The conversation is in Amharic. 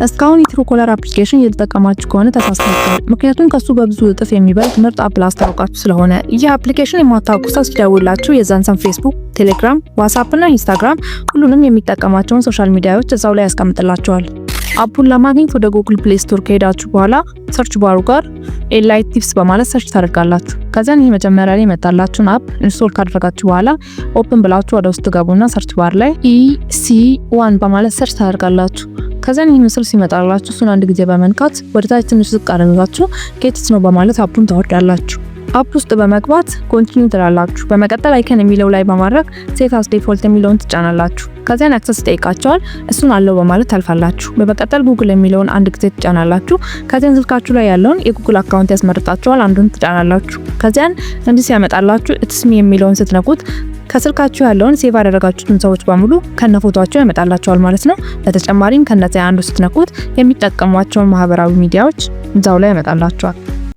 እስካሁን የትሩኮለር አፕሊኬሽን እየተጠቀማችሁ ከሆነ ተሳስታችኋል። ምክንያቱም ከሱ በብዙ እጥፍ የሚበልጥ ምርጥ አፕ ላስተዋወቃችሁ ስለሆነ። ይህ አፕሊኬሽን የማታውቁ ሰው ሲደውላችሁ የዛን ሰው ፌስቡክ፣ ቴሌግራም፣ ዋትስአፕ እና ኢንስታግራም ሁሉንም የሚጠቀማቸውን ሶሻል ሚዲያዎች እዛው ላይ ያስቀምጥላችኋል። አፑን ለማግኘት ወደ ጉግል ፕሌይ ስቶር ከሄዳችሁ በኋላ ሰርች ባሩ ጋር ኤላይት ቲፕስ በማለት ሰርች ታደርጋላችሁ። ከዛን ይህ መጀመሪያ ላይ መጣላችሁን አፕ ኢንስቶል ካደረጋችሁ በኋላ ኦፕን ብላችሁ ወደ ውስጥ ገቡና ሰርች ባር ላይ EC1 በማለት ሰርች ታደርጋላችሁ። ከዛን ይህ ምስል ሲመጣላችሁ እሱን አንድ ጊዜ በመንካት ወደ ታች ትንሽ ዝቅ አድርጋችሁ ጌትስ ነው በማለት አፑን ታወርዳላችሁ። አፕ ውስጥ በመግባት ኮንቲኒው ትላላችሁ። በመቀጠል አይከን የሚለው ላይ በማድረግ ሴት አስ ዲፎልት የሚለውን ትጫናላችሁ። ከዚያን አክሰስ ይጠይቃችኋል። እሱን አለው በማለት ታልፋላችሁ። በመቀጠል ጉግል የሚለውን አንድ ጊዜ ትጫናላችሁ። ከዚያን ስልካችሁ ላይ ያለውን የጉግል አካውንት ያስመርጣችኋል። አንዱን ትጫናላችሁ። ከዚያን እንዲህ ሲያመጣላችሁ ኢትስሚ የሚለውን ስትነኩት ከስልካችሁ ያለውን ሴቭ ያደረጋችሁትን ሰዎች በሙሉ ከነፎቶአቸው ያመጣላችኋል ማለት ነው። በተጨማሪም ከነዚያ አንዱ ስትነኩት የሚጠቀሟቸውን ማህበራዊ ሚዲያዎች እዛው ላይ ያመጣላችኋል።